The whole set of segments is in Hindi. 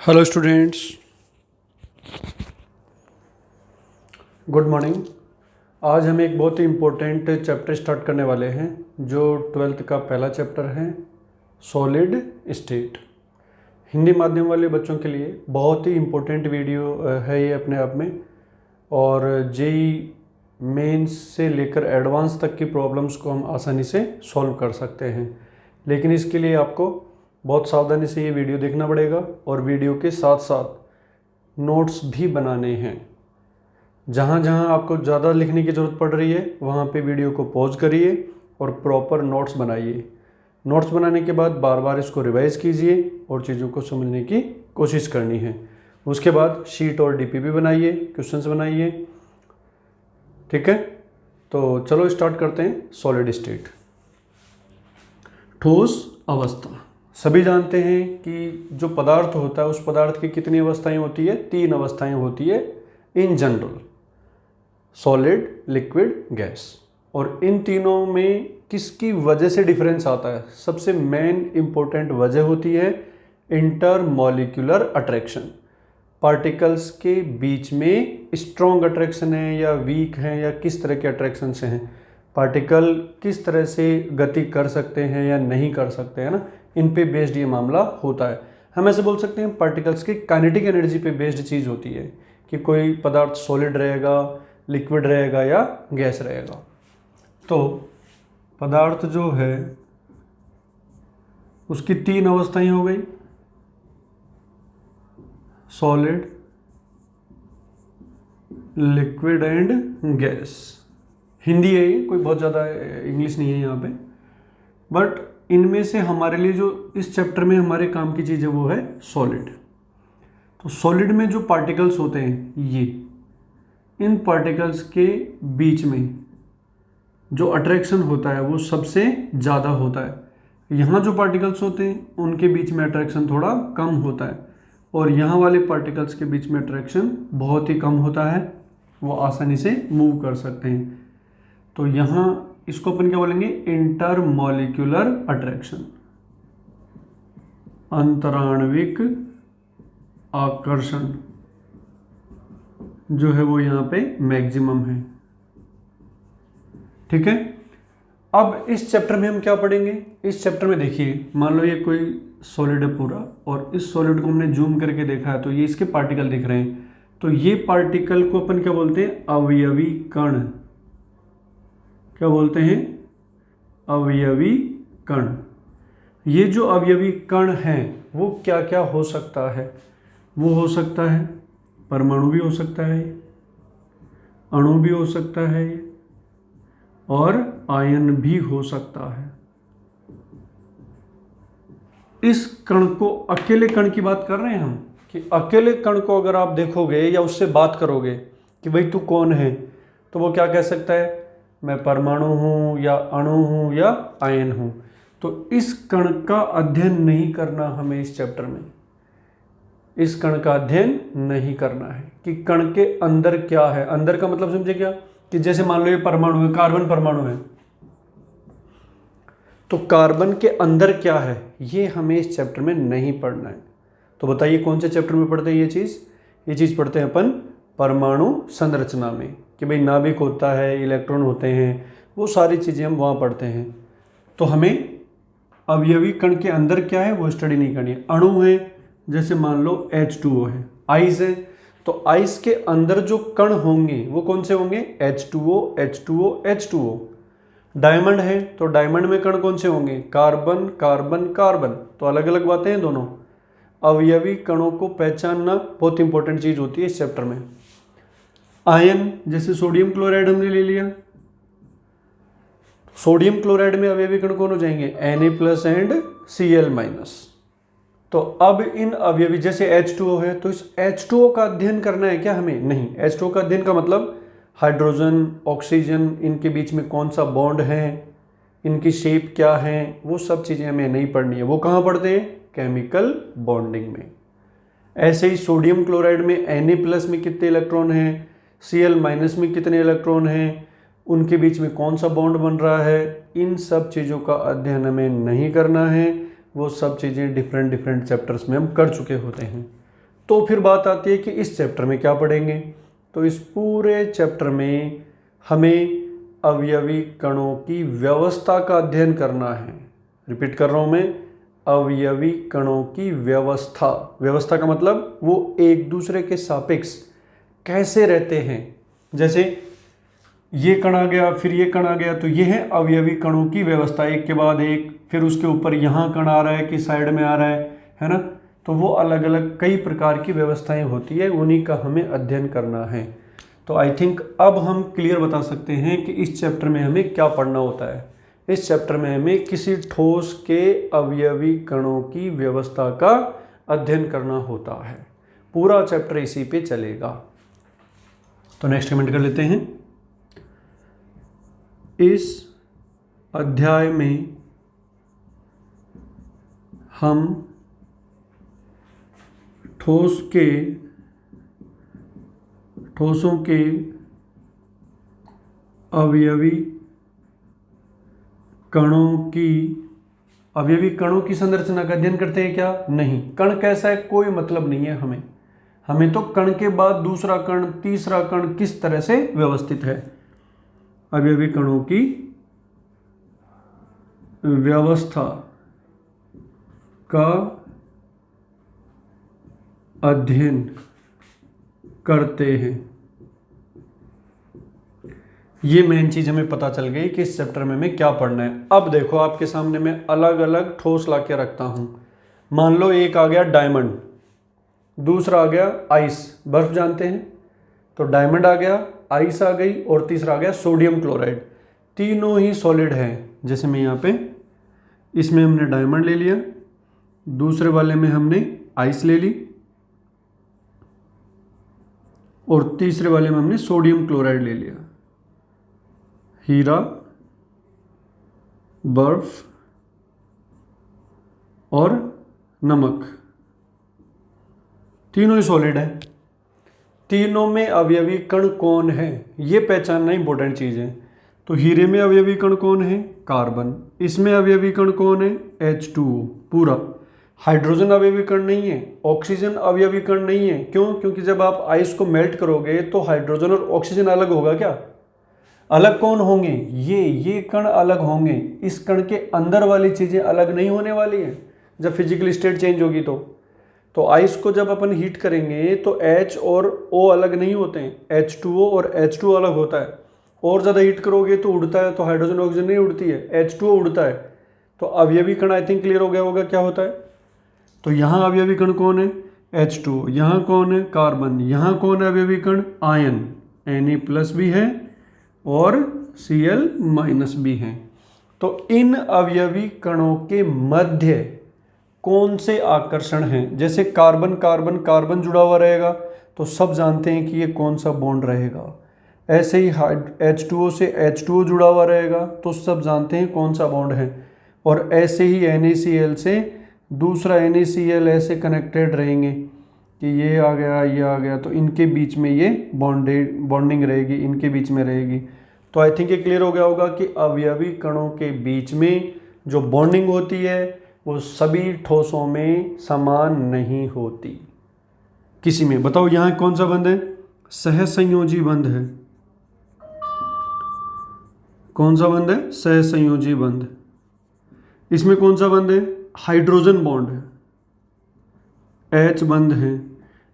Hello students, good morning. आज हम एक बहुत ही इम्पोर्टेंट चैप्टर स्टार्ट करने वाले हैं जो ट्वेल्थ का पहला चैप्टर है, सॉलिड स्टेट। हिंदी माध्यम वाले बच्चों के लिए बहुत ही इम्पोर्टेंट वीडियो है ये अपने आप में, और जेई मेंस से लेकर एडवांस तक की प्रॉब्लम्स को हम आसानी से सॉल्व कर सकते हैं। लेकिन इसके लिए आपको बहुत सावधानी से ये वीडियो देखना पड़ेगा और वीडियो के साथ साथ नोट्स भी बनाने हैं। जहाँ जहाँ आपको ज़्यादा लिखने की ज़रूरत पड़ रही है वहाँ पे वीडियो को पॉज करिए और प्रॉपर नोट्स बनाइए। नोट्स बनाने के बाद बार बार इसको रिवाइज़ कीजिए और चीज़ों को समझने की कोशिश करनी है। उसके बाद शीट और डीपीपी बनाइए, क्वेश्चंस बनाइए। ठीक है, तो चलो स्टार्ट करते हैं। सॉलिड स्टेट, ठोस अवस्था। सभी जानते हैं कि जो पदार्थ होता है उस पदार्थ की कितनी अवस्थाएं होती है? 3 अवस्थाएं होती है in general, solid, liquid, gas. और इन तीनों में किसकी वजह से डिफरेंस आता है? सबसे मेन इंपॉर्टेंट वजह होती है इंटरमॉलिक्यूलर अट्रैक्शन। पार्टिकल्स के बीच में स्ट्रॉन्ग अट्रैक्शन है या वीक है, या किस तरह के अट्रैक्शन से हैं, पार्टिकल किस तरह से गति कर सकते हैं या नहीं कर सकते हैं ना, इन पे बेस्ड ये मामला होता है। हम ऐसे बोल सकते हैं पार्टिकल्स की काइनेटिक एनर्जी पे बेस्ड चीज़ होती है कि कोई पदार्थ सॉलिड रहेगा, लिक्विड रहेगा या गैस रहेगा। तो पदार्थ जो है उसकी 3 अवस्थाएं हो गई, solid, liquid and gas. Hindi है ये, कोई बहुत ज़्यादा इंग्लिश नहीं है यहाँ पे, बट इनमें से हमारे लिए जो इस चैप्टर में हमारे काम की चीज़ है वो है सॉलिड। तो सॉलिड में जो पार्टिकल्स होते हैं ये, इन पार्टिकल्स के बीच में जो अट्रैक्शन होता है वो सबसे ज़्यादा होता है। यहाँ जो पार्टिकल्स होते हैं उनके बीच में अट्रैक्शन थोड़ा कम होता है, और यहाँ वाले पार्टिकल्स के बीच में अट्रैक्शन बहुत ही कम होता है, वो आसानी से मूव कर सकते हैं। तो यहाँ इसको अपन क्या बोलेंगे? इंटरमॉलिक्यूलर अट्रैक्शन, अंतराण्विक आकर्षण जो है वो यहाँ पे मैक्सिमम है। ठीक है, अब इस चैप्टर में हम क्या पढ़ेंगे? इस चैप्टर में देखिए, मान लो ये कोई सॉलिड है पूरा, और इस सॉलिड को हमने जूम करके देखा है तो ये इसके पार्टिकल दिख रहे हैं। तो ये पार्टिकल को अपन क्या बोलते हैं? अवयवी कण। क्या बोलते हैं? अवयवी कण। ये जो अवयवी कण हैं वो क्या क्या हो सकता है? वो हो सकता है परमाणु भी हो सकता है, अणु भी हो सकता है, और आयन भी हो सकता है। इस कण को, अकेले कण की बात कर रहे हैं हम, कि अकेले कण को अगर आप देखोगे या उससे बात करोगे कि भाई तू कौन है, तो वो क्या कह सकता है? मैं परमाणु हूँ, या अणु हूँ, या आयन हूँ। तो इस कण का अध्ययन नहीं करना हमें इस चैप्टर में। इस कण का अध्ययन नहीं करना है कि कण के अंदर क्या है। अंदर का मतलब समझे क्या? कि जैसे मान लो ये परमाणु है, कार्बन परमाणु है, तो कार्बन के अंदर क्या है ये हमें इस चैप्टर में नहीं पढ़ना है। तो बताइए कौन से चैप्टर में पढ़ते हैं ये चीज़? ये चीज़ पढ़ते हैं अपन परमाणु संरचना में, कि भाई नाभिक होता है, इलेक्ट्रॉन होते हैं, वो सारी चीज़ें हम वहाँ पढ़ते हैं। तो हमें अवयवी कण के अंदर क्या है वो स्टडी नहीं करनी है। अणु है, जैसे मान लो H2O है, आइस है, तो आइस के अंदर जो कण होंगे वो कौन से होंगे? H2O, H2O, H2O। डायमंड है तो डायमंड में कण कौन से होंगे? Carbon, carbon, carbon. तो अलग अलग बातें हैं दोनों। अवयवी कणों को पहचानना बहुत इंपॉर्टेंट चीज़ होती है इस चैप्टर में। आयन, जैसे सोडियम क्लोराइड हमने ले लिया, सोडियम क्लोराइड में अवयवी कण कौन हो जाएंगे? Na+ and Cl-। तो अब इन अवयवी, जैसे H2O है, तो इस H2O का अध्ययन करना है क्या हमें? नहीं। H2O का अध्ययन का मतलब हाइड्रोजन, ऑक्सीजन, इनके बीच में कौन सा बॉन्ड है, इनकी शेप क्या है, वो सब चीज़ें हमें नहीं पढ़नी है। वो कहाँ पढ़ते हैं? केमिकल बॉन्डिंग में। ऐसे ही सोडियम क्लोराइड में Na+ में कितने इलेक्ट्रॉन हैं, Cl- में कितने इलेक्ट्रॉन हैं, उनके बीच में कौन सा बॉन्ड बन रहा है, इन सब चीज़ों का अध्ययन हमें नहीं करना है। वो सब चीज़ें डिफरेंट चैप्टर्स में हम कर चुके होते हैं। तो फिर बात आती है कि इस चैप्टर में क्या पढ़ेंगे। तो इस पूरे चैप्टर में हमें अवयवी कणों की व्यवस्था का अध्ययन करना है। रिपीट कर रहा हूँ मैं, अवयवी कणों की व्यवस्था। व्यवस्था का मतलब वो एक दूसरे के सापेक्ष कैसे रहते हैं। जैसे ये कण आ गया, फिर ये कण आ गया, तो ये है अवयवी कणों की व्यवस्था, एक के बाद एक। फिर उसके ऊपर यहाँ कण आ रहा है कि साइड में आ रहा है ना। तो वो अलग अलग कई प्रकार की व्यवस्थाएं होती है, उन्हीं का हमें अध्ययन करना है। तो आई थिंक अब हम क्लियर बता सकते हैं कि इस चैप्टर में हमें क्या पढ़ना होता है। इस चैप्टर में हमें किसी ठोस के अवयवी कणों की व्यवस्था का अध्ययन करना होता है। पूरा चैप्टर इसी पे चलेगा। तो नेक्स्ट कमेंट कर लेते हैं। इस अध्याय में हम ठोसों के अवयवी कणों की संरचना का अध्ययन करते हैं। क्या नहीं, कण कैसा है कोई मतलब नहीं है हमें तो कण के बाद दूसरा कण, तीसरा कण किस तरह से व्यवस्थित है। अवयवी कणों की व्यवस्था का अध्ययन करते हैं। ये मेन चीज हमें पता चल गई कि इस चैप्टर में हमें क्या पढ़ना है। अब देखो आपके सामने मैं अलग अलग ठोस ला के रखता हूं। मान लो एक आ गया डायमंड, दूसरा आ गया आइस, बर्फ जानते हैं, तो डायमंड आ गया, आइस आ गई, और तीसरा आ गया सोडियम क्लोराइड। तीनों ही सॉलिड हैं। जैसे मैं यहाँ पे इसमें हमने डायमंड ले लिया, दूसरे वाले में हमने आइस ले ली, और तीसरे वाले में हमने सोडियम क्लोराइड ले लिया। हीरा, बर्फ और नमक, तीनों ही सॉलिड है। तीनों में अवयवी कण कौन है ये पहचानना इंपॉर्टेंट चीज है। तो हीरे में अवयवी कण कौन है? कार्बन। इसमें अवयवी कण कौन है? H2O पूरा। हाइड्रोजन अवयवी कण नहीं है, ऑक्सीजन अवयवी कण नहीं है। क्यों? क्योंकि जब आप आइस को मेल्ट करोगे तो हाइड्रोजन और ऑक्सीजन अलग होगा। क्या अलग कौन होंगे? ये कण अलग होंगे। इस कण के अंदर वाली चीजें अलग नहीं होने वाली है जब फिजिकल स्टेट चेंज होगी। तो आइस को जब अपन हीट करेंगे तो H और O अलग नहीं होते हैं, H2O और H2O अलग होता है। और ज़्यादा हीट करोगे तो उड़ता है, तो हाइड्रोजन ऑक्सीजन नहीं उड़ती है, H2O उड़ता है। तो अवयवी कण आई थिंक क्लियर हो गया होगा क्या होता है। तो यहाँ अवयवी कण कौन है? H2O। यहाँ कौन है? कार्बन। यहाँ कौन है अवयवी कण? आयन, Na+ भी है और Cl- भी है। तो इन अवयवी कणों के मध्य कौन से आकर्षण हैं? जैसे कार्बन कार्बन कार्बन जुड़ा हुआ रहेगा तो सब जानते हैं कि ये कौन सा बॉन्ड रहेगा। ऐसे ही H2O से H2O जुड़ा हुआ रहेगा तो सब जानते हैं कौन सा बॉन्ड है। और ऐसे ही NaCl से दूसरा NaCl ऐसे कनेक्टेड रहेंगे कि ये आ गया, तो इनके बीच में ये बॉन्डिंग रहेगी, इनके बीच में रहेगी। तो आई थिंक ये क्लियर हो गया होगा कि अवयवी कणों के बीच में जो बॉन्डिंग होती है वो सभी ठोसों में समान नहीं होती। किसी में बताओ यहाँ कौन सा बंध है? सहसंयोजी बंध है। कौन सा बंध है? सहसंयोजी बंध। इसमें कौन सा बंध है? हाइड्रोजन बॉन्ड है, H बंध है।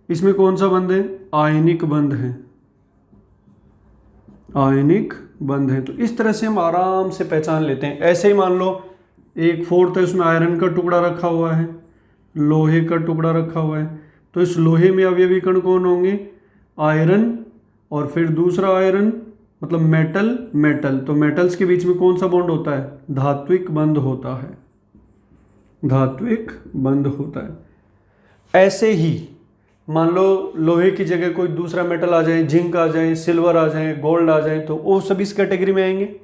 इसमें कौन सा बंध है? आयनिक बंध है, आयनिक बंध है। तो इस तरह से हम आराम से पहचान लेते हैं। ऐसे ही मान लो एक फोर्थ है, उसमें आयरन का टुकड़ा रखा हुआ है, लोहे का टुकड़ा रखा हुआ है, तो इस लोहे में अवयवी कण कौन होंगे? आयरन और फिर दूसरा आयरन, मतलब मेटल। तो मेटल्स के बीच में कौन सा बॉन्ड होता है? धात्विक बंध होता है, धात्विक बंध होता है। ऐसे ही मान लो लोहे की जगह कोई दूसरा मेटल आ जाए, जिंक आ जाए, सिल्वर आ जाए, गोल्ड आ जाए, तो वो सभी इस कैटेगरी में आएंगे।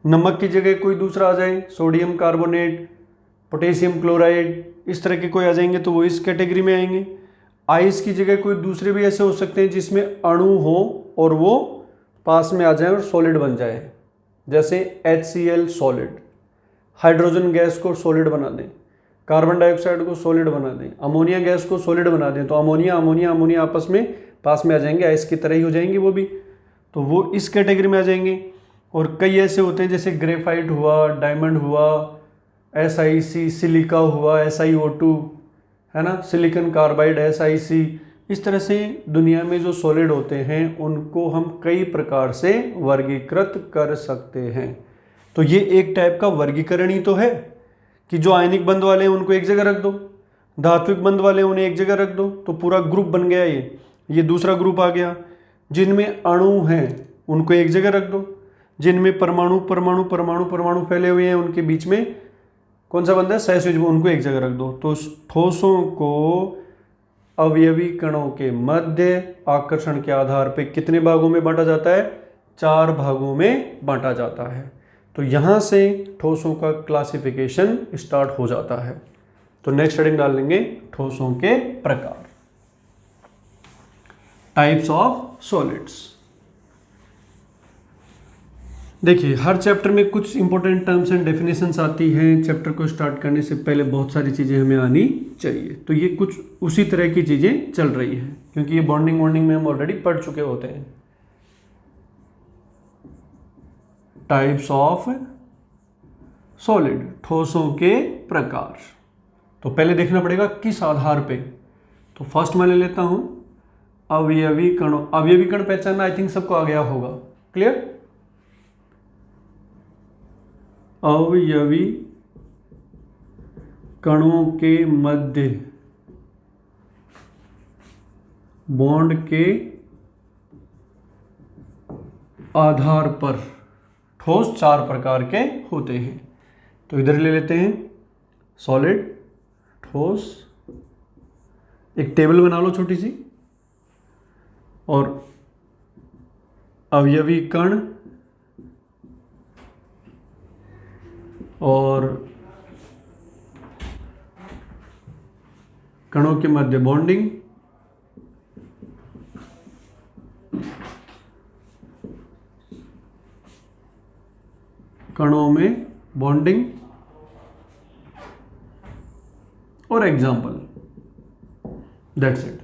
नमक की जगह कोई दूसरा आ जाए, सोडियम कार्बोनेट, पोटेशियम क्लोराइड, इस तरह के कोई आ जाएंगे तो वो इस कैटेगरी में आएंगे। आइस की जगह कोई दूसरे भी ऐसे हो सकते हैं जिसमें अणु हो और वो पास में आ जाए और सॉलिड बन जाए, जैसे HCl सॉलिड, हाइड्रोजन गैस को सॉलिड बना दें। कार्बन डाइऑक्साइड को सॉलिड बना दें, अमोनिया गैस को सॉलिड बना दें, तो अमोनिया अमोनिया अमोनिया आपस में पास में आ जाएंगे, आइस की तरह ही हो जाएंगी वो भी, तो वो इस कैटेगरी में आ जाएंगे। और कई ऐसे होते हैं जैसे ग्रेफाइट हुआ, डायमंड हुआ, SiC, सिलिका हुआ, SiO2, है ना, सिलिकॉन कार्बाइड, SiC। इस तरह से दुनिया में जो सॉलिड होते हैं उनको हम कई प्रकार से वर्गीकृत कर सकते हैं। तो ये एक टाइप का वर्गीकरण ही तो है कि जो आयनिक बंध वाले हैं उनको एक जगह रख दो, धात्विक बंध वाले उन्हें एक जगह रख दो, तो पूरा ग्रुप बन गया। ये दूसरा ग्रुप आ गया। जिनमें अणु हैं उनको एक जगह रख दो, जिनमें परमाणु परमाणु परमाणु परमाणु फैले हुए हैं उनके बीच में कौन सा बंध है, सहसयुज, उनको एक जगह रख दो। तो ठोसों को अवयवी कणों के मध्य आकर्षण के आधार पर कितने भागों में बांटा जाता है, 4 भागों में बांटा जाता है। तो यहाँ से ठोसों का क्लासिफिकेशन स्टार्ट हो जाता है। तो नेक्स्ट हेडिंग डाल लेंगे ठोसों के प्रकार, टाइप्स ऑफ सॉलिड्स। देखिए हर चैप्टर में कुछ इंपॉर्टेंट टर्म्स एंड डेफिनेशंस आती हैं। चैप्टर को स्टार्ट करने से पहले बहुत सारी चीज़ें हमें आनी चाहिए, तो ये कुछ उसी तरह की चीज़ें चल रही हैं, क्योंकि ये बॉन्डिंग में हम ऑलरेडी पढ़ चुके होते हैं। टाइप्स ऑफ सॉलिड, ठोसों के प्रकार। तो पहले देखना पड़ेगा किस आधार पे। तो फर्स्ट मैं ले लेता हूं अवयवी कणों। अवयवी कण पहचानना आई थिंक सबको आ गया होगा, क्लियर। अवयवी कणों के मध्य बॉन्ड के आधार पर ठोस 4 प्रकार के होते हैं। तो इधर ले लेते हैं सॉलिड, ठोस, एक टेबल बना लो छोटी सी, और अवयवी कण और कणों के मध्य बॉन्डिंग, कणों में बॉन्डिंग और एग्जाम्पल, दैट्स इट।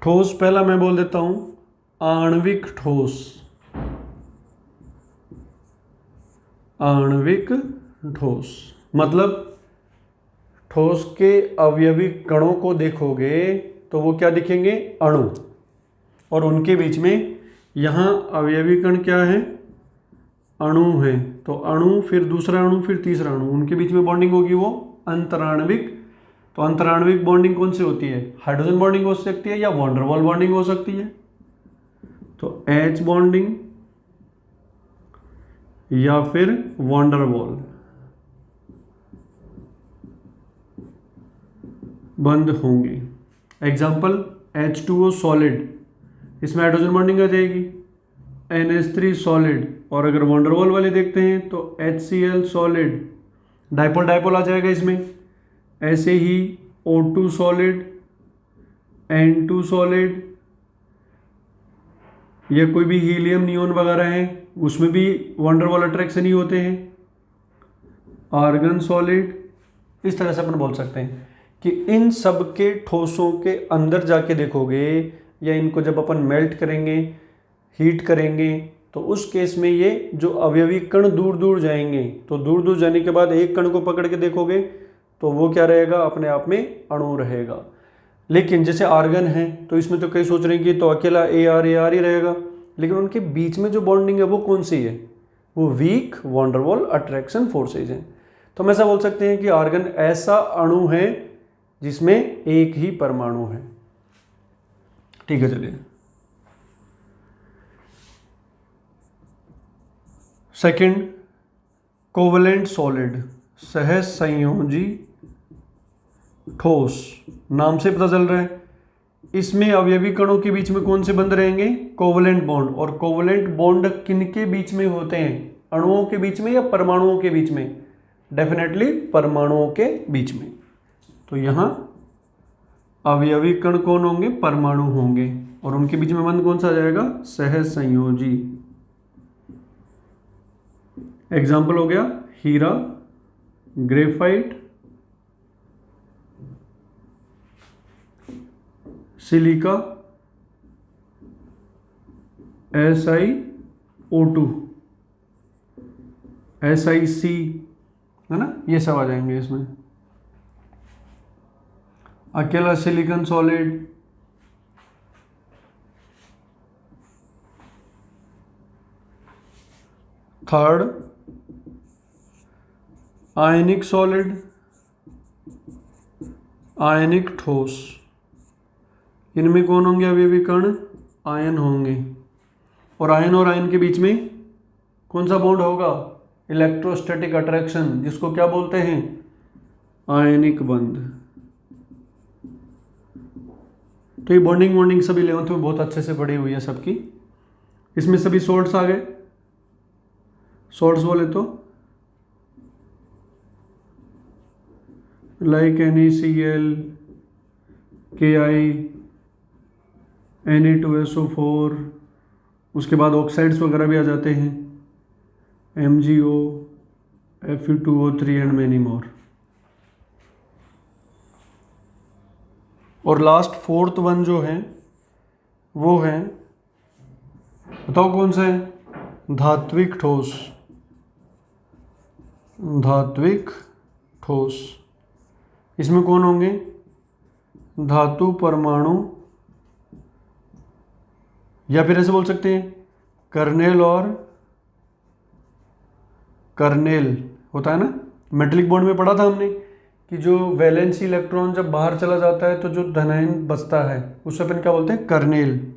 ठोस पहला मैं बोल देता हूं आणविक ठोस। आणविक ठोस मतलब ठोस के अवयवी कणों को देखोगे तो वो क्या दिखेंगे, अणु, और उनके बीच में यहां अवयवी कण क्या है, अणु है। तो अणु, फिर दूसरा अणु, फिर तीसरा अणु, उनके बीच में बॉन्डिंग होगी वो अंतराण्विक। तो अंतराण्विक बॉन्डिंग कौन सी होती है, हाइड्रोजन बॉन्डिंग हो सकती है या वॉन्डरवॉल बॉन्डिंग हो सकती है। तो H बॉन्डिंग या फिर वॉन्डरवॉल बंद होंगे। एग्जाम्पल H2O सॉलिड, इसमें हाइड्रोजन बॉन्डिंग आ जाएगी, NH3 सॉलिड, और अगर वॉन्डरवॉल वाले देखते हैं तो HCl सॉलिड, डाइपोल डाइपोल आ जाएगा इसमें। ऐसे ही O2 सॉलिड, N2 सॉलिड, या कोई भी हीलियम नियोन वगैरह है उसमें भी वॉन्डरवॉल अट्रैक्शन ही होते हैं। आर्गन सॉलिड, इस तरह से अपन बोल सकते हैं कि इन सब के ठोसों के अंदर जाके देखोगे, या इनको जब अपन मेल्ट करेंगे, हीट करेंगे, तो उस केस में ये जो अवयवी कण दूर दूर जाएंगे, तो दूर दूर जाने के बाद एक कण को पकड़ के देखोगे तो वो क्या रहेगा, अपने आप में अणु रहेगा। लेकिन जैसे आर्गन है तो इसमें तो कई सोच रहे हैं कि तो अकेला AR ही रहेगा, लेकिन उनके बीच में जो बॉन्डिंग है वो कौन सी है, वो वीक वॉन्डरवॉल अट्रैक्शन फोर्सेज हैं। तो हम ऐसा बोल सकते हैं कि आर्गन ऐसा अणु है जिसमें एक ही परमाणु है। ठीक है, चलिए सेकंड, कोवलेंट सॉलिड, सहज संयोजी ठोस। नाम से पता चल रहा है इसमें अवयवी कणों के बीच में कौन से बंध रहेंगे, कोवलेंट बॉन्ड। और कोवलेंट बॉन्ड किनके बीच में होते हैं, अणुओं के बीच में या परमाणुओं के बीच में, डेफिनेटली परमाणुओं के बीच में। तो यहां अवयवी कण कौन होंगे, परमाणु होंगे, और उनके बीच में बंध कौन सा आ जाएगा, सहज संयोजी। एग्जाम्पल हो गया हीरा, ग्रेफाइट, सिलिका SiO2 SiC है ना, ये सब आ जाएंगे इसमें। अकेला silicon solid, third ionic solid, ionic ठोस। इनमें कौन होंगे अवयवी कण? आयन होंगे। और आयन के बीच में कौन सा बॉन्ड होगा? इलेक्ट्रोस्टैटिक अट्रैक्शन, जिसको क्या बोलते हैं? आयनिक बंध। तो ये बॉन्डिंग सभी 11th में बहुत अच्छे से पढ़ी हुई है सबकी। इसमें सभी सोल्ट्स आ गए। सोल्ट्स बोले तो लाइक NaCl, Ki, Na2SO4, उसके बाद ऑक्साइड्स वगैरह भी आ जाते हैं, MgO, Fe2O3 and many more. और लास्ट फोर्थ वन जो है वो है, बताओ कौन सा है? धात्विक ठोस। धात्विक ठोस, इसमें कौन होंगे? धातु परमाणु, या फिर ऐसे बोल सकते हैं कर्नेल और कर्नेल होता है ना। मेटलिक बॉन्ड में पढ़ा था हमने कि जो वैलेंसी इलेक्ट्रॉन जब बाहर चला जाता है तो जो धनायन बचता है उसे अपन क्या बोलते हैं? कर्नेल।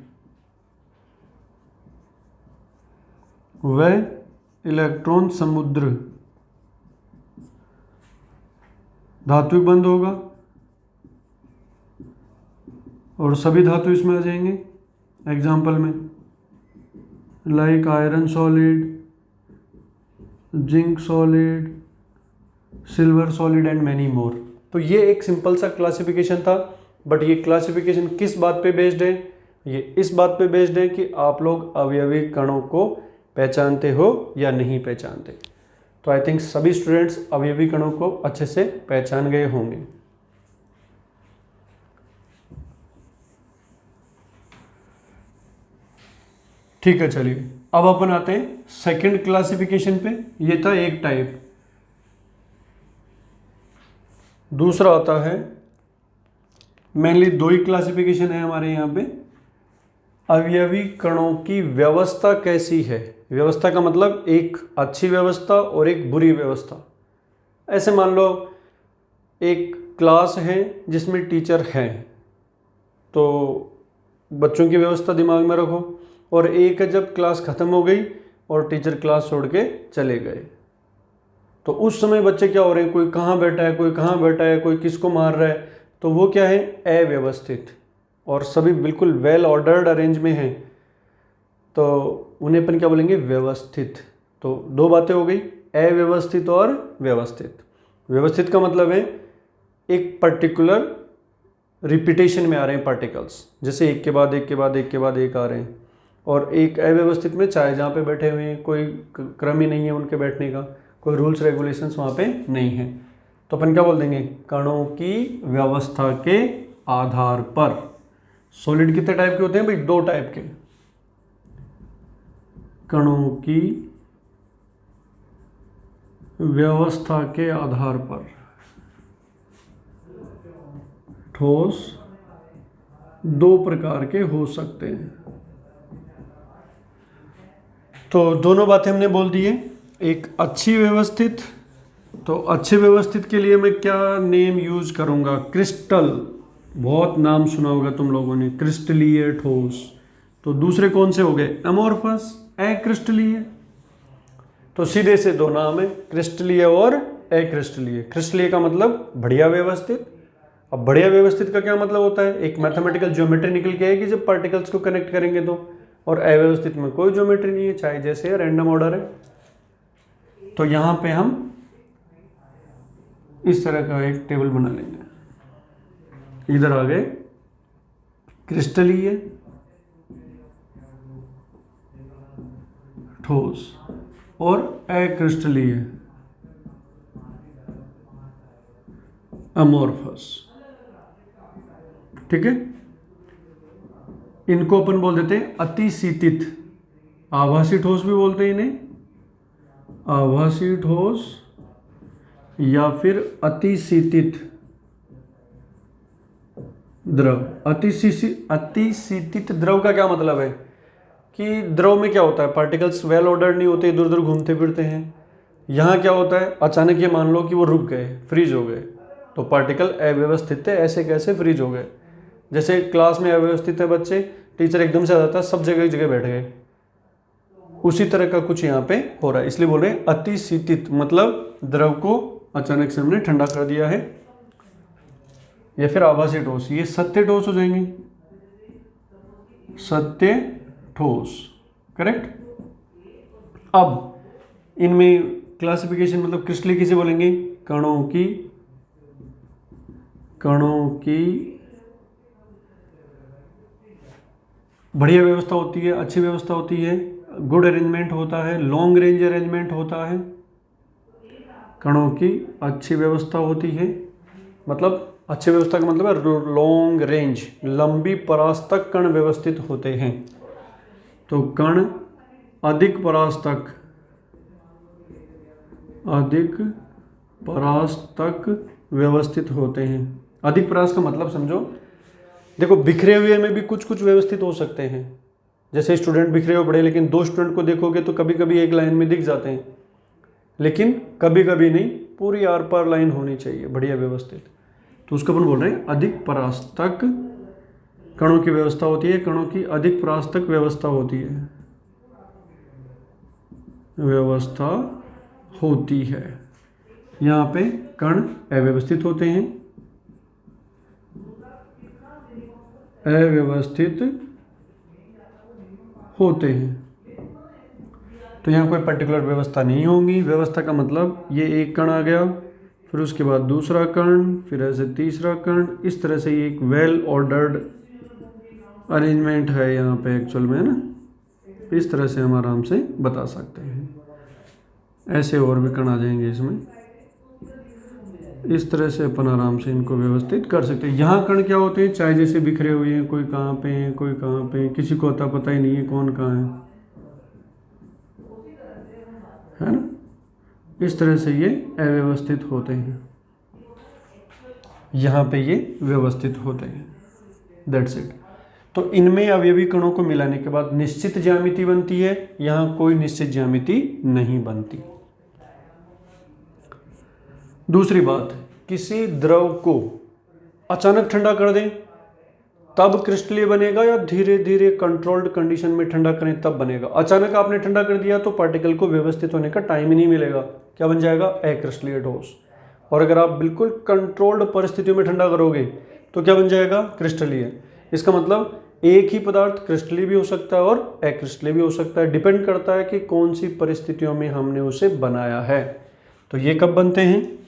वह इलेक्ट्रॉन समुद्र, धात्विक बंध होगा और सभी धातु इसमें आ जाएंगे। एग्जाम्पल में like iron solid, zinc solid, silver solid and many more. तो ये एक सिंपल सा क्लासिफिकेशन था, बट ये क्लासिफिकेशन किस बात पे बेस्ड है? ये इस बात पे बेस्ड है कि आप लोग अवयवी कणों को पहचानते हो या नहीं पहचानते। तो आई थिंक सभी स्टूडेंट्स अवयवी कणों को अच्छे से पहचान गए होंगे। ठीक है, चलिए अब अपन आते हैं सेकंड क्लासिफिकेशन पे। ये था एक टाइप। दूसरा होता है, मेनली दो ही क्लासिफिकेशन है हमारे यहाँ पे, अवयवी कणों की व्यवस्था कैसी है। व्यवस्था का मतलब एक अच्छी व्यवस्था और एक बुरी व्यवस्था। ऐसे मान लो एक क्लास है जिसमें टीचर है, तो बच्चों की व्यवस्था दिमाग में रखो। और एक है जब क्लास ख़त्म हो गई और टीचर क्लास छोड़ के चले गए, तो उस समय बच्चे क्या हो रहे हैं? कोई कहाँ बैठा है, कोई कहाँ बैठा है, कोई किसको मार रहा है, तो वो क्या है? अव्यवस्थित। और सभी बिल्कुल वेल ऑर्डर्ड अरेंज में हैं, तो उन्हें अपन क्या बोलेंगे? व्यवस्थित। तो दो बातें हो गई, अव्यवस्थित और व्यवस्थित। व्यवस्थित का मतलब है एक पर्टिकुलर रिपीटेशन में आ रहे हैं पार्टिकल्स, जैसे एक के बाद एक के बाद एक के बाद एक आ रहे हैं। और एक अव्यवस्थित में चाहे जहाँ पे बैठे हुए हैं, कोई क्रम ही नहीं है उनके बैठने का, कोई रूल्स रेगुलेशंस वहाँ पे नहीं है, तो अपन क्या बोल देंगे? कणों की व्यवस्था के आधार पर। सॉलिड कितने टाइप के होते हैं भाई? दो टाइप के। कणों की व्यवस्था के आधार पर ठोस दो प्रकार के हो सकते हैं। तो दोनों बातें हमने बोल दी है। एक अच्छी व्यवस्थित, तो अच्छे व्यवस्थित के लिए मैं क्या नेम यूज करूंगा? क्रिस्टल, बहुत नाम सुना होगा तुम लोगों ने, क्रिस्टलीय ठोस। तो दूसरे कौन से हो गए? अमोर्फस, अक्रिस्टलीय। तो सीधे से दो नाम है, क्रिस्टलीय और अक्रिस्टलीय। क्रिस्टलीय का मतलब बढ़िया व्यवस्थित। अब बढ़िया व्यवस्थित का क्या मतलब होता है? एक मैथमेटिकल ज्योमेट्री निकल के आएगी जब पार्टिकल्स को कनेक्ट करेंगे तो। और अव्यवस्थित में कोई ज्योमेट्री नहीं है, चाहे जैसे रैंडम ऑर्डर है। तो यहां पे हम इस तरह का एक टेबल बना लेंगे। इधर आ गए क्रिस्टलीय ठोस और अक्रिस्टलीय अमोर्फस। ठीक है, इनको अपन बोल देते हैं अतिशीतित, आभासी ठोस भी बोलते हैं इन्हें, आभासी ठोस या फिर अतिशीतित द्रव। अतिशीतित द्रव का क्या मतलब है कि द्रव में क्या होता है, पार्टिकल्स वेल ऑर्डर्ड नहीं होते, इधर उधर घूमते फिरते हैं। यहाँ क्या होता है, अचानक ये मान लो कि वो रुक गए, फ्रीज हो गए, तो पार्टिकल अव्यवस्थित है, ऐसे कैसे फ्रीज हो गए। जैसे क्लास में अव्यवस्थित है बच्चे, टीचर एकदम से आ जाता है, सब जगह एक जगह बैठ गए, उसी तरह का कुछ यहाँ पे हो रहा है। इसलिए बोल रहे हैं अतिशीतित, मतलब द्रव को अचानक से हमने ठंडा कर दिया है। या फिर आभासी ठोस, ये सत्य ठोस हो जाएंगे, सत्य ठोस, करेक्ट। अब इनमें क्लासिफिकेशन मतलब क्रिस्टली किसे बोलेंगे, कणों की बढ़िया व्यवस्था होती है, अच्छी व्यवस्था होती है, गुड अरेंजमेंट होता है, लॉन्ग रेंज अरेंजमेंट होता है। कणों की अच्छी व्यवस्था होती है, मतलब अच्छी व्यवस्था का मतलब है लॉन्ग रेंज, लंबी परास्तक कण व्यवस्थित होते हैं। तो कण अधिक परास्तक व्यवस्थित होते हैं। अधिक परास का मतलब समझो, देखो बिखरे हुए में भी कुछ कुछ व्यवस्थित हो सकते हैं। जैसे स्टूडेंट बिखरे हुए पड़े, लेकिन दो स्टूडेंट को देखोगे तो कभी कभी एक लाइन में दिख जाते हैं, लेकिन कभी कभी नहीं, पूरी आर पार लाइन होनी चाहिए बढ़िया व्यवस्थित। तो उसको अपन बोल रहे हैं अधिक परास्तक कणों की व्यवस्था होती है, कणों की अधिक परास्तक व्यवस्था होती है। यहाँ पे कण अव्यवस्थित होते हैं, तो यहाँ कोई पर्टिकुलर व्यवस्था नहीं होगी। व्यवस्था का मतलब ये एक कण आ गया, फिर उसके बाद दूसरा कण, फिर ऐसे तीसरा कण, इस तरह से ये एक वेल ऑर्डर्ड अरेंजमेंट है यहाँ पे एक्चुअल में, है ना। इस तरह से हम आराम से बता सकते हैं। ऐसे और भी कण आ जाएंगे इसमें, इस तरह से अपन आराम से इनको व्यवस्थित कर सकते हैं। यहाँ कण क्या होते हैं, चाहे जैसे बिखरे हुए हैं, कोई कहाँ पे है, कोई कहाँ पे है, किसी को अता पता ही नहीं है कौन कहाँ है ना। इस तरह से ये अव्यवस्थित होते हैं, यहाँ पे ये व्यवस्थित होते हैं। That's it. तो इनमें अवयवी कणों को मिलाने के बाद निश्चित ज्यामिति बनती है, यहाँ कोई निश्चित ज्यामिति नहीं बनती। दूसरी बात, किसी द्रव को अचानक ठंडा कर दें तब क्रिस्टलीय बनेगा, या धीरे धीरे कंट्रोल्ड कंडीशन में ठंडा करें तब बनेगा। अचानक आपने ठंडा कर दिया तो पार्टिकल को व्यवस्थित होने का टाइम ही नहीं मिलेगा, क्या बन जाएगा, अक्रिस्टलीय ठोस। और अगर आप बिल्कुल कंट्रोल्ड परिस्थितियों में ठंडा करोगे तो क्या बन जाएगा, क्रिस्टलीय। इसका मतलब एक ही पदार्थ क्रिस्टलीय भी हो सकता है और अक्रिस्टलीय भी हो सकता है, डिपेंड करता है कि कौन सी परिस्थितियों में हमने उसे बनाया है। तो ये कब बनते हैं,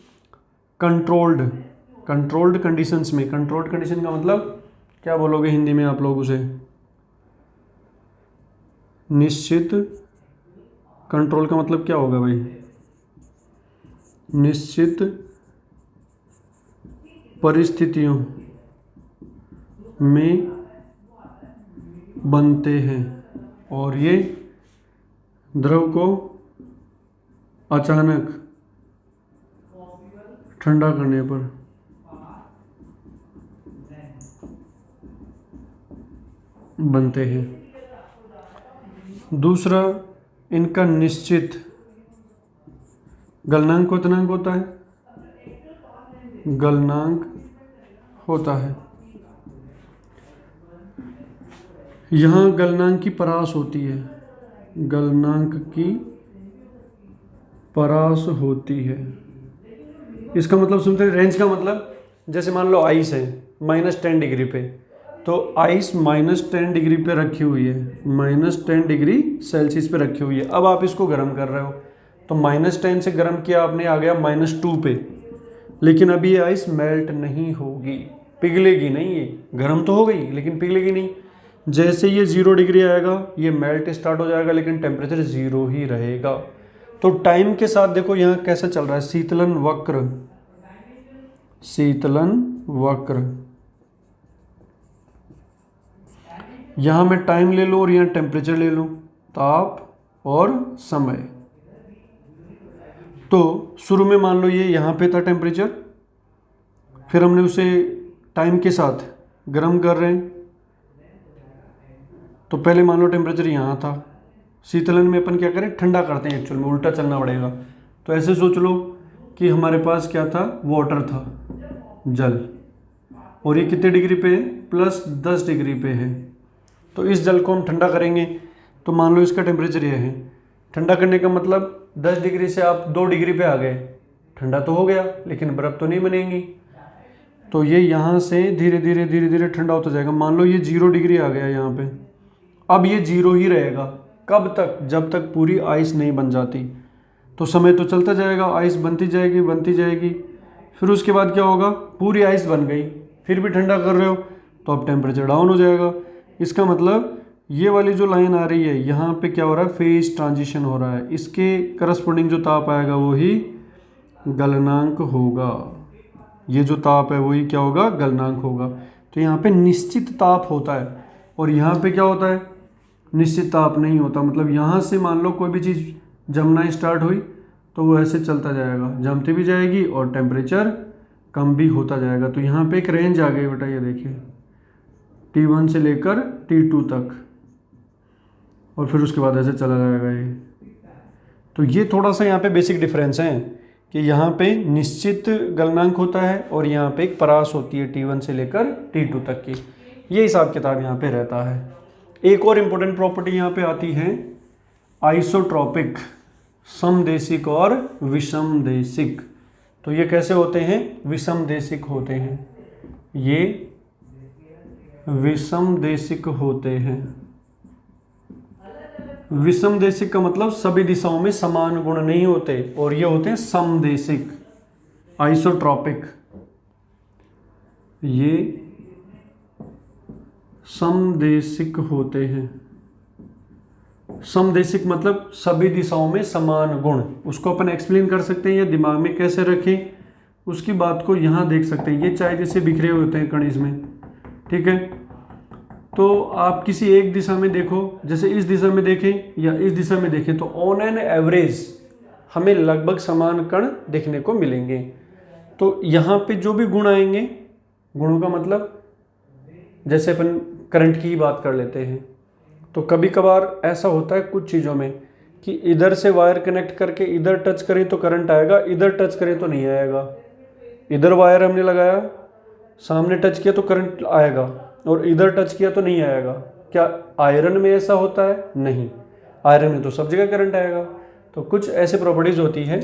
कंट्रोल्ड कंडीशंस में। कंट्रोल्ड कंडीशन का मतलब क्या बोलोगे हिंदी में आप लोग उसे, निश्चित। कंट्रोल का मतलब क्या होगा भाई, निश्चित परिस्थितियों में बनते हैं, और ये द्रव को अचानक ठंडा करने पर बनते हैं। दूसरा, इनका निश्चित गलनांक क्वथनांक होता है, गलनांक होता है। यहाँ गलनांक की परास होती है, गलनांक की परास होती है। इसका मतलब सुनते हैं, रेंज का मतलब जैसे मान लो आइस है -10 डिग्री पे, तो आइस -10 डिग्री पे रखी हुई है, -10 डिग्री सेल्सियस पे रखी हुई है। अब आप इसको गर्म कर रहे हो तो -10 से गर्म किया आपने, आ गया -2 पे, लेकिन अभी ये आइस मेल्ट नहीं होगी, पिघलेगी नहीं, ये गर्म तो हो गई लेकिन पिघलेगी नहीं। जैसे ये 0 डिग्री आएगा ये मेल्ट स्टार्ट हो जाएगा, लेकिन टेम्परेचर 0 ही रहेगा। तो टाइम के साथ देखो यहाँ कैसा चल रहा है, शीतलन वक्र। यहाँ मैं टाइम ले लूँ और यहाँ टेम्परेचर ले लूँ, ताप और समय। तो शुरू में मान लो ये यहाँ पे था टेम्परेचर, फिर हमने उसे टाइम के साथ गर्म कर रहे हैं। तो पहले मान लो टेम्परेचर यहाँ था, शीतलन में अपन क्या करें, ठंडा करते हैं, एक्चुअल में उल्टा चलना पड़ेगा। तो ऐसे सोच लो कि हमारे पास क्या था, वाटर था, जल, और ये कितने डिग्री पे है, +10 डिग्री पे है। तो इस जल को हम ठंडा करेंगे। तो मान लो इसका टेम्परेचर ये है, ठंडा करने का मतलब 10 डिग्री से आप 2 डिग्री पे आ गए, ठंडा तो हो गया लेकिन बर्फ़ तो नहीं बनेगी। तो ये यहाँ से धीरे धीरे ठंडा होता जाएगा। मान लो ये 0 डिग्री आ गया यहाँ पे, अब ये 0 ही रहेगा। कब तक, जब तक पूरी आइस नहीं बन जाती। तो समय तो चलता जाएगा, आइस बनती जाएगी। फिर उसके बाद क्या होगा, पूरी आइस बन गई, फिर भी ठंडा कर रहे हो तो अब टेम्परेचर डाउन हो जाएगा। इसका मतलब ये वाली जो लाइन आ रही है यहाँ पे क्या हो रहा है, फेज ट्रांजिशन हो रहा है। इसके करस्पॉन्डिंग जो ताप आएगा वही गलनांक होगा। ये जो ताप है वही क्या होगा, गलनांक होगा। तो यहाँ पे निश्चित ताप होता है और यहाँ पे क्या होता है, निश्चित ताप नहीं होता। मतलब यहाँ से मान लो कोई भी चीज़ जमना स्टार्ट हुई तो वो ऐसे चलता जाएगा, जमती भी जाएगी और टेम्परेचर कम भी होता जाएगा। तो यहाँ पे एक रेंज आ गई बेटा, ये देखिए T1 से लेकर T2 तक, और फिर उसके बाद ऐसे चला जाएगा ये। तो ये थोड़ा सा यहाँ पे बेसिक डिफरेंस है कि यहाँ पे निश्चित गलनांक होता है और यहाँ पे एक परास होती है T1 से लेकर T2 तक की। ये हिसाब किताब यहाँ पे रहता है। एक और इम्पोर्टेंट प्रॉपर्टी यहाँ पे आती है आइसोट्रॉपिक, समदेशिक और विषमदेशिक। तो ये कैसे होते हैं, विषमदेशिक होते हैं, ये विषमदेशिक होते हैं। विषमदेशिक का मतलब सभी दिशाओं में समान गुण नहीं होते, और ये होते हैं समदेशिक, आइसोट्रॉपिक। ये समदेशिक होते हैं। समदेशिक मतलब सभी दिशाओं में समान गुण। उसको अपन एक्सप्लेन कर सकते हैं या दिमाग में कैसे रखें उसकी बात को यहाँ देख सकते हैं। ये चाहे जैसे बिखरे हुए होते हैं कण इसमें, ठीक है। तो आप किसी एक दिशा में देखो, जैसे इस दिशा में देखें या इस दिशा में देखें, तो ऑन एन एवरेज हमें लगभग समान कण देखने को मिलेंगे। तो यहाँ पे जो भी गुण आएंगे, गुणों का मतलब जैसे अपन करंट की ही बात कर लेते हैं, तो कभी कभार ऐसा होता है कुछ चीज़ों में कि इधर से वायर कनेक्ट करके इधर टच करें तो करंट आएगा, इधर टच करें तो नहीं आएगा। इधर वायर हमने लगाया, सामने टच किया तो करंट आएगा, और इधर टच किया तो नहीं आएगा। क्या आयरन में ऐसा होता है? नहीं, आयरन में तो सब जगह करंट आएगा। तो कुछ ऐसे प्रॉपर्टीज होती है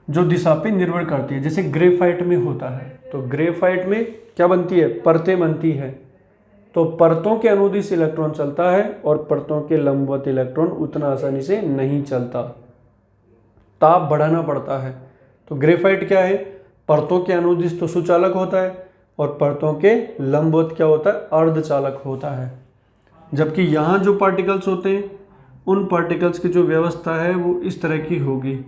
जो दिशा पे निर्भर करती है। जैसे ग्रेफाइट में होता है, तो ग्रेफाइट में क्या बनती है, परतें बनती है। तो परतों के अनुदिश इलेक्ट्रॉन चलता है और परतों के लंबवत इलेक्ट्रॉन उतना आसानी से नहीं चलता, ताप बढ़ाना पड़ता है। तो ग्रेफाइट क्या है, परतों के अनुदिश तो सुचालक होता है और परतों के लंबवत क्या होता है, अर्धचालक होता है। जबकि यहाँ जो पार्टिकल्स होते हैं उन पार्टिकल्स की जो व्यवस्था है वो इस तरह की होगी,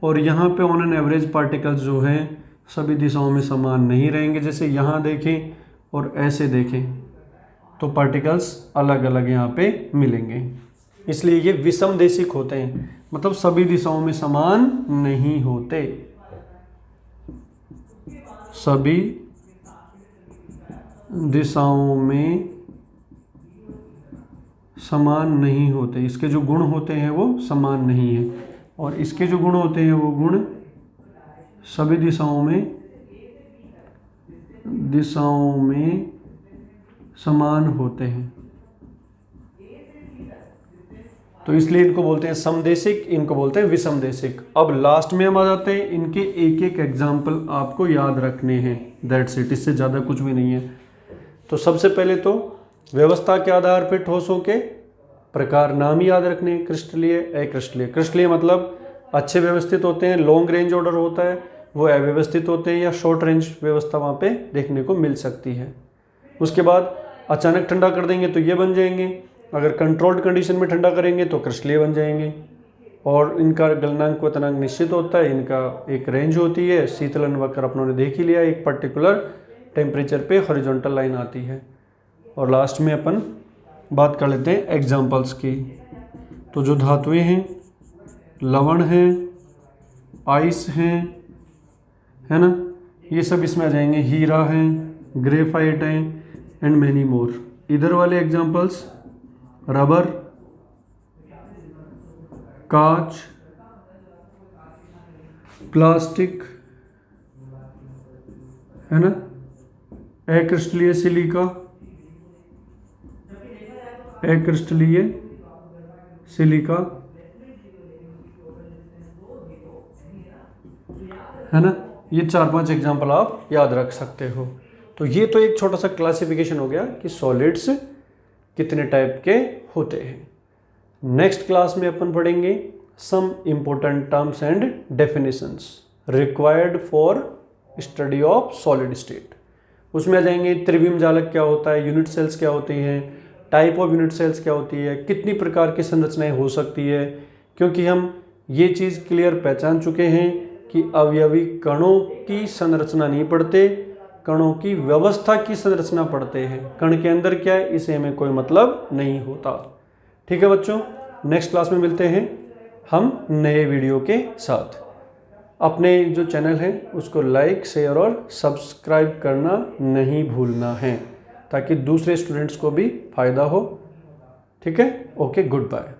और यहाँ पे ऑन एन एवरेज पार्टिकल्स जो हैं सभी दिशाओं में समान नहीं रहेंगे। जैसे यहाँ देखें और ऐसे देखें तो पार्टिकल्स अलग अलग यहाँ पे मिलेंगे, इसलिए ये विषमदेशिक होते हैं, मतलब सभी दिशाओं में समान नहीं होते, सभी दिशाओं में समान नहीं होते। इसके जो गुण होते हैं वो समान नहीं है, और इसके जो गुण होते हैं वो गुण सभी दिशाओं में समान होते हैं। तो इसलिए इनको बोलते हैं समदेशिक, इनको बोलते हैं विषमदेशिक। अब लास्ट में हम आ जाते हैं, इनके एक एक एग्जाम्पल आपको याद रखने हैं, दैट्स इट, इससे ज़्यादा कुछ भी नहीं है। तो सबसे पहले तो व्यवस्था के आधार पर ठोसों के प्रकार नाम याद रखने, क्रिस्टलीय, अक्रिस्टलीय। क्रिस्टलीय मतलब अच्छे व्यवस्थित होते हैं, लॉन्ग रेंज ऑर्डर होता है, वो अव्यवस्थित होते हैं या शॉर्ट रेंज व्यवस्था वहाँ पे देखने को मिल सकती है। उसके बाद अचानक ठंडा कर देंगे तो ये बन जाएंगे, अगर कंट्रोल्ड कंडीशन में ठंडा करेंगे तो क्रिस्टलीय बन जाएंगे, और इनका गलनांक क्वथनांक निश्चित होता है, इनका एक रेंज होती है। शीतलन वक्र अपनों ने देख ही लिया, एक पर्टिकुलर टेम्परेचर पे हॉरिजॉन्टल लाइन आती है। और लास्ट में अपन बात कर लेते हैं एग्जाम्पल्स की। तो जो धातुएं हैं, लवण हैं, आइस हैं, है ना, ये सब इसमें आ जाएंगे। हीरा है, ग्रेफाइट है एंड मैनी मोर। इधर वाले एग्जाम्पल्स रबर, कांच, प्लास्टिक, है ना, अक्रिस्टलीय सिलिका, अक्रिस्टलीय सिलिका, है ना। ये 4-5 एग्जाम्पल आप याद रख सकते हो। तो ये तो एक छोटा सा क्लासिफिकेशन हो गया कि सॉलिड्स कितने टाइप के होते हैं। नेक्स्ट क्लास में अपन पढ़ेंगे some important terms and definitions required for study of solid state. उसमें आ जाएंगे त्रिविम जालक क्या होता है, यूनिट सेल्स क्या होती हैं, टाइप ऑफ यूनिट सेल्स क्या होती है, कितनी प्रकार की संरचनाएं हो सकती है। क्योंकि हम ये चीज़ क्लियर पहचान चुके हैं कि अवयवी कणों की संरचना नहीं पढ़ते, कणों की व्यवस्था की संरचना पढ़ते हैं। कण के अंदर क्या है इसे हमें कोई मतलब नहीं होता। ठीक है बच्चों, नेक्स्ट क्लास में मिलते हैं हम नए वीडियो के साथ। अपने जो चैनल है उसको लाइक, शेयर और सब्सक्राइब करना नहीं भूलना है ताकि दूसरे स्टूडेंट्स को भी फायदा हो। ठीक है, ओके, गुड बाय।